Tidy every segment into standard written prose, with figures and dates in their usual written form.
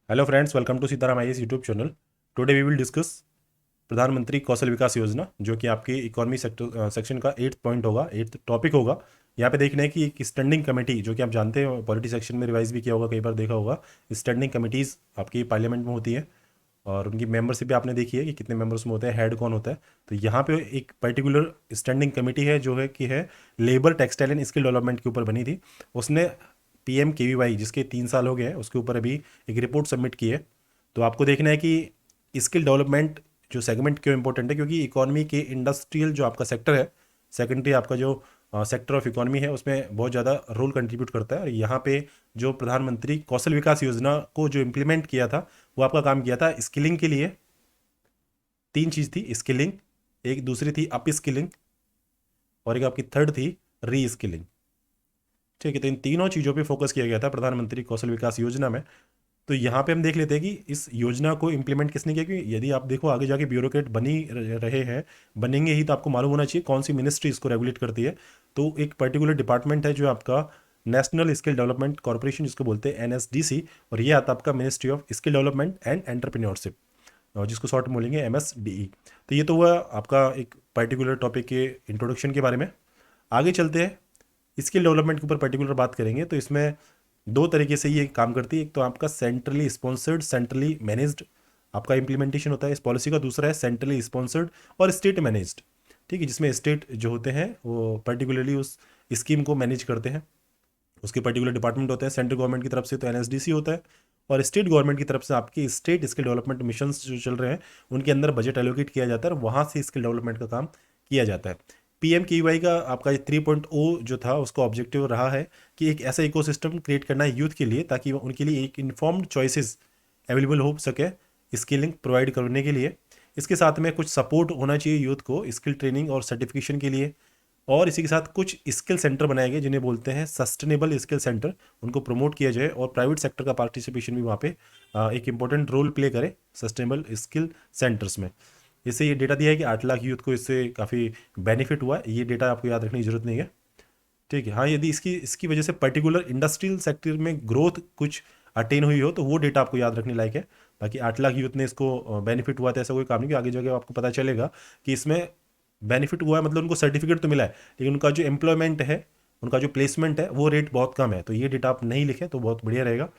Hello friends, welcome to Sitaram IAS YouTube channel. Today we will discuss Pradhan Mantri Kaushal विकास योजना, जो कि आपकी इकोनॉमी सेक्टर सेक्शन का 8th पॉइंट होगा, 8th टॉपिक होगा। यहाँ पे देखना है कि एक स्टैंडिंग कमेटी, जो कि आप जानते हैं पॉलिटी सेक्शन में रिवाइज भी किया होगा, कई बार देखा होगा। स्टैंडिंग कमेटीज़ आपकी पार्लियामेंट में होती है और उनकी मेंबरशिप भी आपने देखी है कि कितने मेंबर्स में होते हैं, हेड कौन होता है। तो यहाँ पे एक पर्टिकुलर स्टैंडिंग कमेटी है जो है कि है labour, textile and skill development के ऊपर बनी थी। उसने PMKVY, जिसके 3 साल हो गए हैं, उसके ऊपर अभी एक रिपोर्ट सबमिट की है। तो आपको देखना है कि स्किल डेवलपमेंट जो सेगमेंट क्यों इंपॉर्टेंट है, क्योंकि इकोनॉमी के इंडस्ट्रियल जो आपका सेक्टर है, सेकेंडरी आपका जो सेक्टर ऑफ इकोनॉमी है, उसमें बहुत ज़्यादा रोल कंट्रीब्यूट करता है। और यहाँ पे जो प्रधानमंत्री कौशल विकास योजना को जो इम्प्लीमेंट किया था, वो आपका काम किया था स्किलिंग के लिए। 3 चीज़ थी, स्किलिंग, एक दूसरी थी अप स्किलिंग, और एक आपकी थर्ड थी री स्किलिंग। ठीक है, तो इन तीनों चीज़ों पे फोकस किया गया था प्रधानमंत्री कौशल विकास योजना में। तो यहाँ पे हम देख लेते हैं कि इस योजना को इम्प्लीमेंट किसने किया, क्योंकि यदि आप देखो आगे जाके ब्यूरोक्रेट बनी रहे हैं, बनेंगे ही, तो आपको मालूम होना चाहिए कौन सी मिनिस्ट्री इसको रेगुलेट करती है। तो एक पर्टिकुलर डिपार्टमेंट है जो आपका नेशनल स्किल डेवलपमेंट कॉर्पोरेशन, जिसको बोलते हैं NSDC, और ये आता है आपका ministry of skill development and entrepreneurship, और जिसको शॉर्ट में बोलेंगे MSDE। तो ये तो हुआ आपका एक पर्टिकुलर टॉपिक के इंट्रोडक्शन के बारे में। आगे चलते हैं, स्किल डेवलपमेंट के ऊपर पर्टिकुलर बात करेंगे। तो इसमें दो तरीके से ये काम करती है। एक तो आपका सेंट्रली स्पॉन्सर्ड, सेंट्रली मैनेज्ड आपका इंप्लीमेंटेशन होता है इस पॉलिसी का। दूसरा है सेंट्रली स्पॉन्सर्ड और स्टेट मैनेज्ड। ठीक है, जिसमें स्टेट जो होते हैं वो पर्टिकुलरली उस स्कीम को मैनेज करते हैं, उसके पर्टिकुलर डिपार्टमेंट होते हैं। सेंट्रल गवर्नमेंट की तरफ से तो NSDC होता है, और स्टेट गवर्नमेंट की तरफ से आपके स्टेट स्किल डेवलपमेंट मिशन जो चल रहे हैं, उनके अंदर बजट एलोकेट किया जाता है और वहाँ से स्किल डेवलपमेंट का काम किया जाता है। PMKVY का आपका 3.0 जो था, उसका ऑब्जेक्टिव रहा है कि एक ऐसा इकोसिस्टम क्रिएट करना है यूथ के लिए, ताकि उनके लिए एक इन्फॉर्म्ड चॉइसेस अवेलेबल हो सके स्किलिंग प्रोवाइड करने के लिए। इसके साथ में कुछ सपोर्ट होना चाहिए यूथ को स्किल ट्रेनिंग और सर्टिफिकेशन के लिए। और इसी के साथ कुछ स्किल सेंटर बनाए गए जिन्हें बोलते हैं सस्टेनेबल स्किल सेंटर, उनको प्रमोट किया जाए और प्राइवेट सेक्टर का पार्टिसिपेशन भी वहाँ पे एक इंपॉर्टेंट रोल प्ले करे सस्टेनेबल स्किल सेंटर्स में। इससे ये डेटा दिया है कि 8 लाख यूथ को इससे काफ़ी बेनिफिट हुआ है। ये डेटा आपको याद रखने की जरूरत नहीं है। ठीक है, हाँ, यदि इसकी इसकी वजह से पर्टिकुलर इंडस्ट्रियल सेक्टर में ग्रोथ कुछ अटेन हुई हो, तो वो डेटा आपको याद रखने लायक है। बाकी 8 लाख यूथ ने इसको बेनिफिट हुआ था, ऐसा कोई काम नहीं कि आगे जाके आपको पता चलेगा कि इसमें बेनिफिट हुआ है, मतलब उनको सर्टिफिकेट तो मिला है, लेकिन उनका जो एम्प्लॉयमेंट है, उनका जो प्लेसमेंट है, वो रेट बहुत कम है। तो ये डेटा आप नहीं लिखें तो बहुत बढ़िया रहेगा।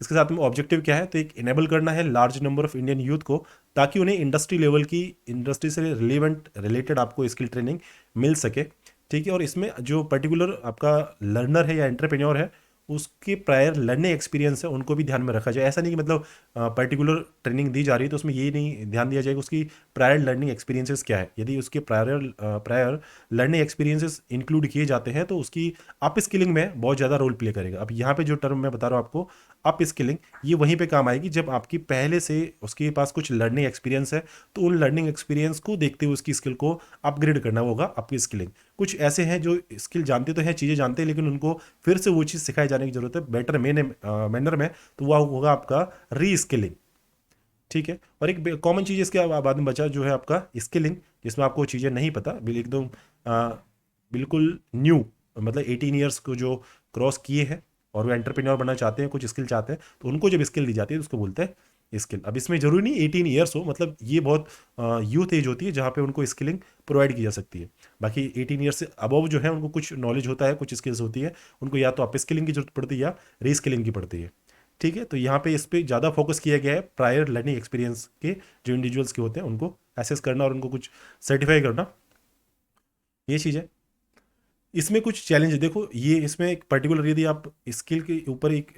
इसके साथ में ऑब्जेक्टिव क्या है, तो एक इनेबल करना है large number of Indian youth को, ताकि उन्हें इंडस्ट्री लेवल की, इंडस्ट्री से रिलेवेंट रिलेटेड आपको स्किल ट्रेनिंग मिल सके। ठीक है, और इसमें जो पर्टिकुलर आपका लर्नर है या एंटरप्रेन्योर है, उसके प्रायर लर्निंग एक्सपीरियंस है, उनको भी ध्यान में रखा जाए। ऐसा नहीं कि मतलब पर्टिकुलर ट्रेनिंग दी जा रही है तो उसमें ये नहीं ध्यान दिया जाएगा उसकी प्रायर लर्निंग एक्सपीरियंसेस क्या है। यदि उसके प्रायर लर्निंग एक्सपीरियंसेस इंक्लूड किए जाते हैं तो उसकी अप स्किलिंग में बहुत ज़्यादा रोल प्ले करेगा। अब यहाँ पे जो टर्म मैं बता रहा हूँ आपको, अप स्किलिंग, ये वहीं पे काम आएगी जब आपकी पहले से उसके पास कुछ लर्निंग एक्सपीरियंस है, तो उन लर्निंग एक्सपीरियंस को देखते हुए उसकी स्किल को अपग्रेड करना होगा अप स्किलिंग। कुछ ऐसे हैं जो स्किल जानते तो हैं, चीज़ें जानते हैं, लेकिन उनको फिर से वो चीज़ सिखाई जाने की जरूरत है बेटर मैनर में, तो वह होगा आपका री स्किलिंग। ठीक है, और एक कॉमन चीज़ इसके बाद में बचा जो है आपका स्किलिंग, जिसमें आपको चीज़ें नहीं पता, एकदम बिल्कुल न्यू, मतलब 18 ईयर्स को जो क्रॉस किए हैं और वो एंटरप्रेन्योर बनना चाहते हैं, कुछ स्किल चाहते हैं, तो उनको जब स्किल दी जाती है तो उसको बोलते हैं स्किल। अब इसमें जरूरी नहीं 18 ईयर्स हो, मतलब ये बहुत यूथ एज होती है जहाँ पे उनको स्किलिंग प्रोवाइड की जा सकती है। बाकी 18 ईयर्स से अबव जो है उनको कुछ नॉलेज होता है, कुछ स्किल्स होती है, उनको या तो अप स्किलिंग की जरूरत पड़ती है या री स्किलिंग की पड़ती है। ठीक है, तो यहाँ पे इस पे ज़्यादा फोकस किया गया है प्रायर लर्निंग एक्सपीरियंस के जो इंडिविजुअल्स के होते हैं उनको एसेस करना और उनको कुछ सर्टिफाई करना, ये चीज़ है। इसमें कुछ चैलेंज है, देखो ये इसमें एक पर्टिकुलर, यदि आप स्किल के ऊपर एक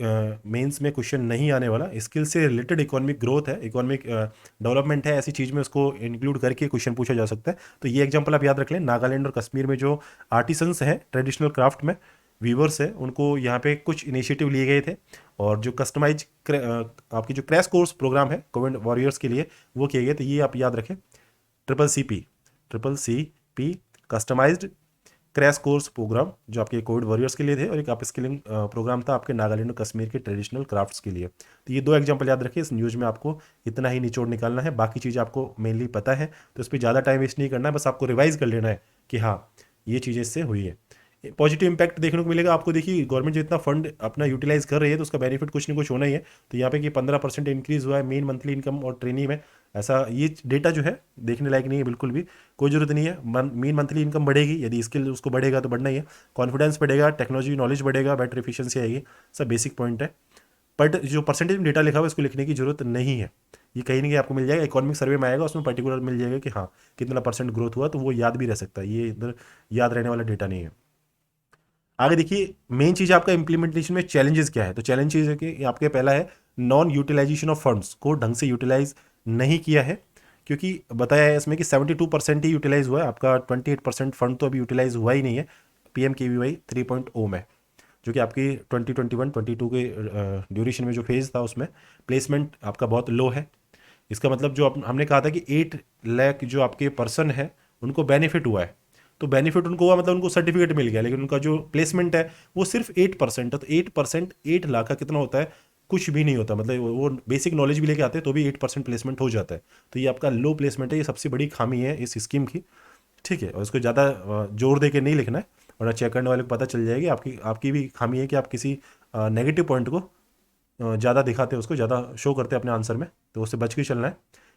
मेंस में क्वेश्चन नहीं आने वाला, स्किल से रिलेटेड इकोनॉमिक ग्रोथ है, इकोनॉमिक डेवलपमेंट है, ऐसी चीज़ में उसको इंक्लूड करके क्वेश्चन पूछा जा सकता है। तो ये एग्जांपल आप याद रख लें, नागालैंड और कश्मीर में जो आर्टिसंस हैं ट्रेडिशनल क्राफ्ट में, वीवर्स हैं, उनको यहाँ पे कुछ इनिशिएटिव लिए गए थे, और जो कस्टमाइज आपकी जो क्रैश कोर्स प्रोग्राम है कोविड वॉरियर्स के लिए, वो किए गए। तो ये आप याद रखें, triple C P customized crash course program, जो आपके कोविड वॉरियर्स के लिए थे, और एक अप स्किलिंग प्रोग्राम था आपके नागालैंड और कश्मीर के ट्रेडिशनल क्राफ्ट्स के लिए। तो ये दो एग्जांपल याद रखिए, इस न्यूज़ में आपको इतना ही निचोड़ निकालना है, बाकी चीज़ आपको मेनली पता है, तो इस पर ज़्यादा टाइम वेस्ट नहीं करना है, बस आपको रिवाइज कर लेना है कि हाँ ये चीज़ें इससे हुई है। पॉजिटिव इंपैक्ट देखने को मिलेगा आपको। देखिए गवर्नमेंट जो इतना फंड अपना यूटिलाइज कर रही है तो उसका बेनिफिट कुछ ना कुछ होना ही है। तो यहाँ पे कि 15% इंक्रीज हुआ है मेन मंथली इनकम और ट्रेनी में, ऐसा ये डेटा जो है देखने लायक नहीं है बिल्कुल भी, कोई जरूरत नहीं है। मेन मंथली इनकम बढ़ेगी, यदि स्किल उसको बढ़ेगा तो बढ़ना ही है, कॉन्फिडेंस बढ़ेगा, टेक्नोलॉजी नॉलेज बढ़ेगा, बेटर एफिशिएंसी आएगी, सब बेसिक पॉइंट है। बट जो परसेंटेज में डेटा लिखा हुआ है उसको लिखने की जरूरत नहीं है, ये कहीं ना कहीं आपको मिल जाएगा, इकोनॉमिक सर्वे में आएगा उसमें पर्टिकुलर मिल जाएगा कि हाँ कितना परसेंट ग्रोथ हुआ, तो वो याद भी रह सकता है, ये इधर याद रहने वाला डेटा नहीं है। आगे देखिए मेन चीज आपका इंप्लीमेंटेशन में चैलेंजेस क्या है, तो चैलेंज चीज है कि आपके पहला है नॉन यूटिलाइजेशन ऑफ फंड्स को ढंग से यूटिलाइज नहीं किया है, क्योंकि बताया है इसमें कि 72% ही यूटिलाइज हुआ है, आपका 28% फंड तो अभी यूटिलाइज हुआ ही नहीं है PMKVY 3.0 में, जो कि आपकी 2021-22 के ड्यूरेशन में जो फेज था उसमें प्लेसमेंट आपका बहुत लो है। इसका मतलब जो हमने कहा था कि 8 लाख जो आपके पर्सन है उनको बेनिफिट हुआ है, तो बेनिफिट उनको हुआ मतलब उनको सर्टिफिकेट मिल गया, लेकिन उनका जो प्लेसमेंट है वो सिर्फ 8% है। तो 8% 8 लाख का कितना होता है, कुछ भी नहीं होता, मतलब वो बेसिक नॉलेज भी लेके आते हैं तो भी 8% प्लेसमेंट हो जाता है। तो ये आपका लो प्लेसमेंट है, ये सबसे बड़ी खामी है इस स्कीम की, ठीक है। और इसको ज़्यादा जोर दे के नहीं लिखना है, वरना चेक करने वाले को पता चल जाएगी आपकी आपकी भी खामी है कि आप किसी नेगेटिव पॉइंट को ज़्यादा दिखाते हैं, उसको ज़्यादा शो करते हैं अपने आंसर में, तो उससे बच के चलना है।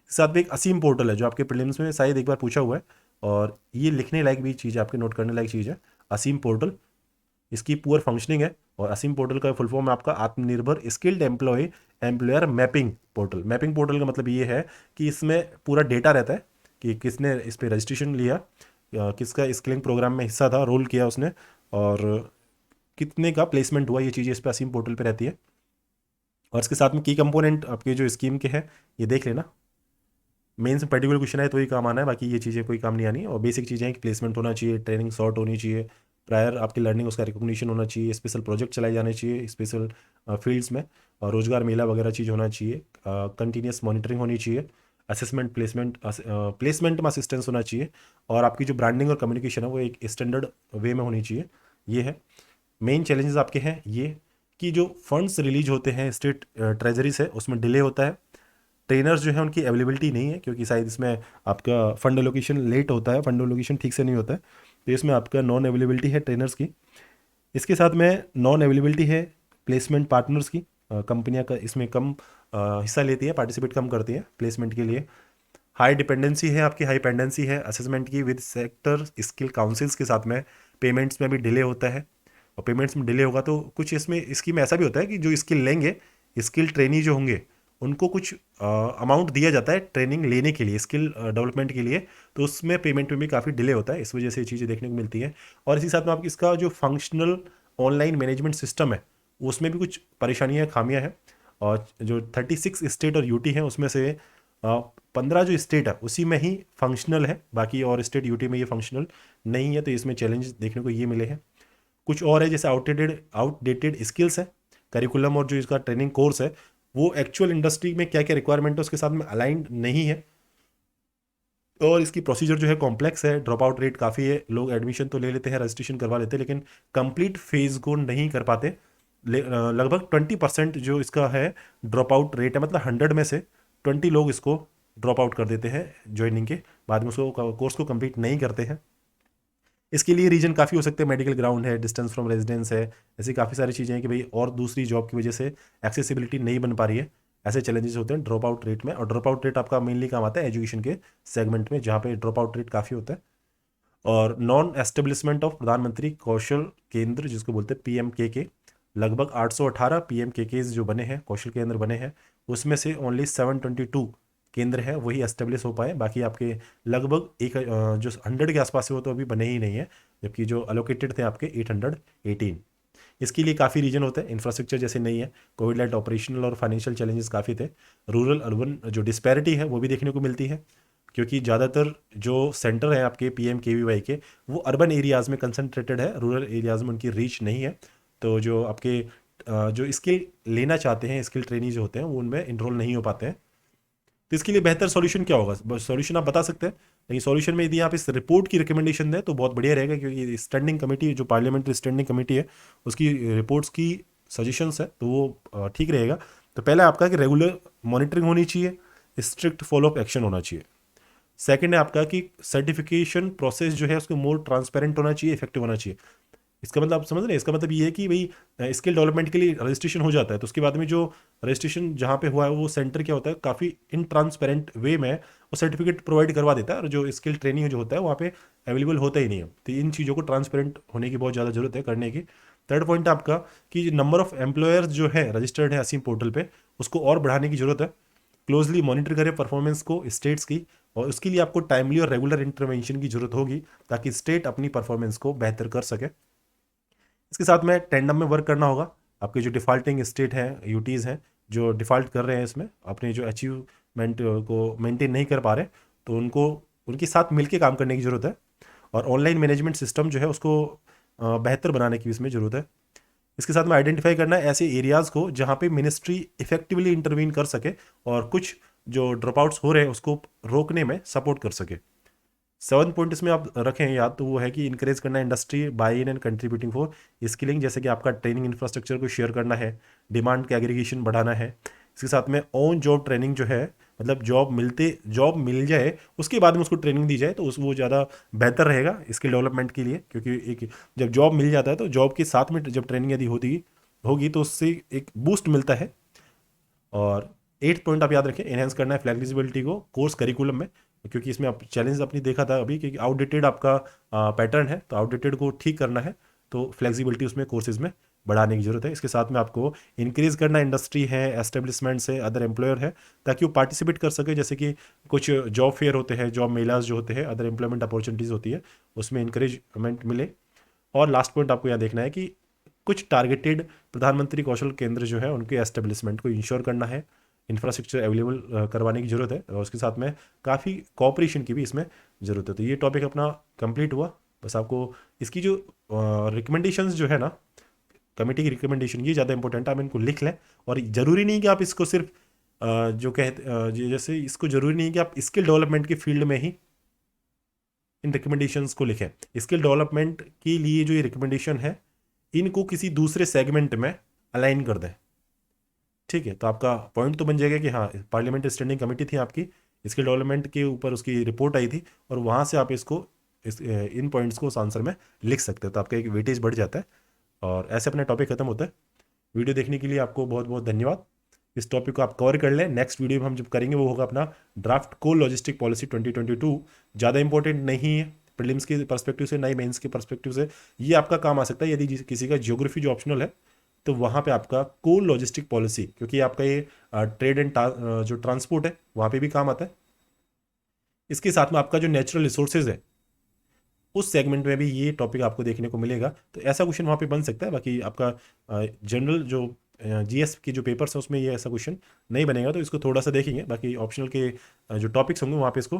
साथ में एक असीम पोर्टल है जो आपके प्रीलिम्स में शायद एक बार पूछा हुआ है, और ये लिखने लायक भी चीज़ है, आपके नोट करने लायक चीज़ है। असीम पोर्टल, इसकी पुअर फंक्शनिंग है, और असीम पोर्टल का फुल फॉर्म है आपका आत्मनिर्भर skilled employer mapping portal. Mapping portal का मतलब ये है कि इसमें पूरा डेटा रहता है कि किसने इस पर रजिस्ट्रेशन लिया, किसका स्किलिंग प्रोग्राम में हिस्सा था, रोल किया उसने, और कितने का प्लेसमेंट हुआ, ये चीज़ें इस पर असीम पोर्टल पर रहती है। और इसके साथ में की कंपोनेंट आपके जो स्कीम के हैं ये देख लेना, मेंस में पर्टिकुलर क्वेश्चन है तो ही काम आना है, बाकी ये चीज़ें कोई काम नहीं आनी। और बेसिक चीज़ें हैं कि प्लेसमेंट होना चाहिए, ट्रेनिंग शॉर्ट होनी चाहिए, प्रायर आपकी लर्निंग उसका रिकॉग्निशन होना चाहिए, स्पेशल प्रोजेक्ट चलाए जाने चाहिए स्पेशल फील्ड्स में, और रोजगार मेला वगैरह चीज़ होना चाहिए, कंटिन्यूस मॉनिटरिंग होनी चाहिए, असेसमेंट प्लेसमेंट में असिस्टेंस होना चाहिए, और आपकी जो ब्रांडिंग और कम्युनिकेशन है वो एक स्टैंडर्ड वे में होनी चाहिए। ये है मेन चैलेंजेस आपके हैं, ये कि जो फंड्स रिलीज होते हैं स्टेट ट्रेजरी से उसमें डिले होता है, ट्रेनर्स जो है उनकी अवेलेबिलिटी नहीं है, क्योंकि शायद इसमें आपका फंड एलोकेशन लेट होता है, फंड एलोकेशन ठीक से नहीं होता है, तो इसमें आपका नॉन अवेलेबिलिटी है ट्रेनर्स की। इसके साथ में नॉन अवेलेबिलिटी है प्लेसमेंट पार्टनर्स की, कंपनियां का इसमें कम हिस्सा लेती है, पार्टिसिपेट कम करती है प्लेसमेंट के लिए। हाई डिपेंडेंसी है आपकी, हाई पेंडेंसी है असेसमेंट की विद सेक्टर स्किल काउंसिल्स के साथ में, पेमेंट्स में भी डिले होता है, और पेमेंट्स में डिले होगा तो कुछ इसमें स्कीम ऐसा भी होता है कि जो स्किल लेंगे, स्किल ट्रेनी जो होंगे उनको कुछ अमाउंट दिया जाता है ट्रेनिंग लेने के लिए, स्किल डेवलपमेंट के लिए, तो उसमें पेमेंट में भी काफ़ी डिले होता है, इस वजह से ये चीज़ें देखने को मिलती हैं। और इसी साथ में आपकी इसका जो फंक्शनल ऑनलाइन मैनेजमेंट सिस्टम है उसमें भी कुछ परेशानियाँ खामियाँ हैं, और जो 36 स्टेट और यूटी हैं उसमें से 15 जो स्टेट है उसी में ही फंक्शनल है, बाकी और स्टेट यूटी में ये फंक्शनल नहीं है, तो इसमें चैलेंज देखने को ये मिले हैं। कुछ और है जैसे आउटडेटेड स्किल्स है, करिकुलम और जो इसका ट्रेनिंग कोर्स है वो एक्चुअल इंडस्ट्री में क्या क्या रिक्वायरमेंट है उसके साथ में अलाइंड नहीं है, और इसकी प्रोसीजर जो है कॉम्प्लेक्स है, ड्रॉप आउट रेट काफ़ी है, लोग एडमिशन तो ले लेते हैं, रजिस्ट्रेशन करवा लेते हैं, लेकिन कंप्लीट फेज को नहीं कर पाते। लगभग 20% जो इसका है ड्रॉप आउट रेट है, मतलब 100 में से 20 लोग इसको ड्रॉप आउट कर देते हैं ज्वाइनिंग के बाद में, उसको कोर्स को कंप्लीट नहीं करते हैं। इसके लिए रीजन काफ़ी हो सकते हैं, मेडिकल ग्राउंड है, डिस्टेंस फ्रॉम रेजिडेंस है, ऐसी काफ़ी सारी चीज़ें हैं कि भाई और दूसरी जॉब की वजह से एक्सेसिबिलिटी नहीं बन पा रही है, ऐसे चैलेंजेस होते हैं ड्रॉप आउट रेट में। और ड्रॉप आउट रेट आपका मेनली काम आता है एजुकेशन के सेगमेंट में, जहाँ पे ड्रॉप आउट रेट काफ़ी होता है। और नॉन एस्टेब्लिशमेंट ऑफ प्रधानमंत्री कौशल केंद्र जिसको बोलते हैं PMKK, लगभग 818 PMKK जो बने हैं, कौशल केंद्र बने हैं, उसमें से ओनली 722 केंद्र है वही एस्टेब्लिश हो पाए, बाकी आपके लगभग जो 100 के आसपास है वो तो अभी बने ही नहीं है, जबकि जो अलोकेटेड थे आपके 818। इसके लिए काफ़ी रीजन होते हैं, इंफ्रास्ट्रक्चर जैसे नहीं है, कोविड लाइट ऑपरेशनल और फाइनेंशियल चैलेंजेस काफ़ी थे, रूरल अर्बन जो डिस्पैरिटी है वो भी देखने को मिलती है, क्योंकि ज़्यादातर जो सेंटर है आपके PMKVY के वो अर्बन एरियाज़ में कंसनट्रेटेड है, रूरल एरियाज़ में उनकी रीच नहीं है, तो जो आपके जो स्किल लेना चाहते हैं, स्किल ट्रेनी जो होते हैं वो उनमें इनरोल नहीं हो पाते हैं। तो इसके लिए बेहतर सॉल्यूशन क्या होगा, सॉल्यूशन आप बता सकते हैं, लेकिन सॉल्यूशन में यदि आप इस रिपोर्ट की रिकमेंडेशन दें तो बहुत बढ़िया रहेगा, क्योंकि स्टैंडिंग कमेटी जो पार्लियामेंट्री स्टैंडिंग कमेटी है उसकी रिपोर्ट्स की सजेशंस है तो वो ठीक रहेगा। तो पहला आपका कि रेगुलर मॉनिटरिंग होनी चाहिए, स्ट्रिक्ट फॉलोअप एक्शन होना चाहिए। सेकंड है आपका कि सर्टिफिकेशन प्रोसेस जो है उसको मोर ट्रांसपेरेंट होना चाहिए, इफेक्टिव होना चाहिए। इसका मतलब आप समझ रहे हैं, इसका मतलब ये है कि भाई स्किल डेवलपमेंट के लिए रजिस्ट्रेशन हो जाता है, तो उसके बाद में जो रजिस्ट्रेशन जहाँ पे हुआ है वो सेंटर क्या होता है, काफ़ी इन ट्रांसपेरेंट वे में वो सर्टिफिकेट प्रोवाइड करवा देता है, और जो स्किल ट्रेनिंग जो होता है वहाँ पे अवेलेबल होता ही नहीं है। तो इन चीज़ों को ट्रांसपेरेंट होने की बहुत ज़्यादा जरूरत है करने की। थर्ड पॉइंट आपका कि नंबर ऑफ एम्प्लॉयर्स जो है रजिस्टर्ड है असीम पोर्टल पे, उसको और बढ़ाने की जरूरत है। क्लोजली मॉनिटर करें परफॉर्मेंस को स्टेट्स की, और उसके लिए आपको टाइमली और रेगुलर इंटरवेंशन की जरूरत होगी ताकि स्टेट अपनी परफॉर्मेंस को बेहतर कर सके। इसके साथ में टेंडम में वर्क करना होगा। आपके जो डिफ़ॉल्टिंग स्टेट हैं, यूटीज़ हैं, जो डिफ़ॉल्ट कर रहे हैं इसमें अपने जो अचीवमेंट को मेंटेन नहीं कर पा रहे, तो उनको उनके साथ मिलकर काम करने की ज़रूरत है। और ऑनलाइन मैनेजमेंट सिस्टम जो है उसको बेहतर बनाने की इसमें ज़रूरत है। इसके साथ में आइडेंटिफाई करना है ऐसे एरियाज़ को जहाँ पे मिनिस्ट्री इफेक्टिवली इंटरवीन कर सके और कुछ जो ड्रॉप आउट्स हो रहे हैं उसको रोकने में सपोर्ट कर सके। 7 पॉइंट इसमें आप रखें याद, तो वो है कि इंकरेज करना industry by in and contributing for skilling, जैसे कि आपका ट्रेनिंग इंफ्रास्ट्रक्चर को शेयर करना है, डिमांड के एग्रीगेशन बढ़ाना है। इसके साथ में ऑन जॉब ट्रेनिंग जो है, मतलब जॉब मिल जाए उसके बाद में उसको ट्रेनिंग दी जाए तो उस वो ज़्यादा बेहतर रहेगा स्किल डेवलपमेंट के लिए, क्योंकि एक जब जॉब मिल जाता है तो जॉब के साथ में जब ट्रेनिंग यदि होगी तो उससे एक बूस्ट मिलता है। और 8 पॉइंट आप याद रखें, एनहेंस करना है फ्लेक्सिबिलिटी को कोर्स करिकुलम में, क्योंकि इसमें आप चैलेंज अपनी देखा था अभी कि आउटडेटेड आपका पैटर्न है, तो आउटडेटेड को ठीक करना है, तो फ्लेक्सिबिलिटी उसमें कोर्सेज में बढ़ाने की जरूरत है। इसके साथ में आपको इंक्रीज करना इंडस्ट्री है, एस्टेब्लिशमेंट्स है, अदर एम्प्लॉयर है, ताकि वो पार्टिसिपेट कर सके। जैसे कि कुछ जॉब फेयर होते हैं, जॉब मेलाज जो होते हैं, अदर एम्प्लॉयमेंट अपॉर्चुनिटीज़ होती है, उसमें इंकरेजमेंट मिले। और लास्ट पॉइंट आपको यहाँ देखना है कि कुछ टारगेटेड प्रधानमंत्री कौशल केंद्र जो है उनके एस्टेब्लिशमेंट को इंश्योर करना है, इंफ्रास्ट्रक्चर अवेलेबल करवाने की ज़रूरत है, और उसके साथ में काफ़ी कॉपरेशन की भी इसमें ज़रूरत है। तो ये टॉपिक अपना कंप्लीट हुआ। बस आपको इसकी जो रिकमेंडेशंस जो है ना, कमेटी की रिकमेंडेशन, ये ज़्यादा इंपॉर्टेंट है, आप इनको लिख लें। और ज़रूरी नहीं कि आप इसको सिर्फ जो कहते जैसे इसको ज़रूरी नहीं कि आप स्किल डेवलपमेंट के फील्ड में ही इन रिकमेंडेशंस को लिखें। स्किल डेवलपमेंट के लिए जो ये रिकमेंडेशन है इनको किसी दूसरे सेगमेंट में अलाइन कर दें, ठीक है। तो आपका पॉइंट तो बन जाएगा कि हाँ, पार्लियामेंट स्टैंडिंग कमेटी थी आपकी, स्किल डेवलपमेंट के ऊपर उसकी रिपोर्ट आई थी, और वहाँ से आप इन पॉइंट्स को उस आंसर में लिख सकते हो, तो आपका एक वेटेज बढ़ जाता है। और ऐसे अपना टॉपिक खत्म होता है। वीडियो देखने के लिए आपको बहुत बहुत धन्यवाद। इस टॉपिक को आप कवर कर लें। नेक्स्ट वीडियो में हम जब करेंगे वो होगा अपना ड्राफ्ट कोल लॉजिस्टिक पॉलिसी 2022। ज़्यादा इंपॉर्टेंट नहीं है प्रीलिम्स के पर्सपेक्टिव से, ना ही मेंस के पर्सपेक्टिव से। ये आपका काम आ सकता है यदि किसी का ज्योग्राफी जो ऑप्शनल है, तो वहाँ पे आपका कोल लॉजिस्टिक पॉलिसी, क्योंकि आपका ये ट्रेड एंड जो ट्रांसपोर्ट है वहाँ पे भी काम आता है। इसके साथ में आपका जो नेचुरल रिसोर्सेज है उस सेगमेंट में भी ये टॉपिक आपको देखने को मिलेगा, तो ऐसा क्वेश्चन वहाँ पे बन सकता है। बाकी आपका जनरल जो जीएस के जो पेपर्स हैं उसमें ये ऐसा क्वेश्चन नहीं बनेगा, तो इसको थोड़ा सा देखेंगे। बाकी ऑप्शनल के जो टॉपिक्स होंगे वहाँ पे इसको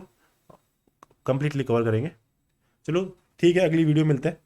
कंप्लीटली कवर करेंगे। चलो ठीक है, अगली वीडियो मिलते हैं।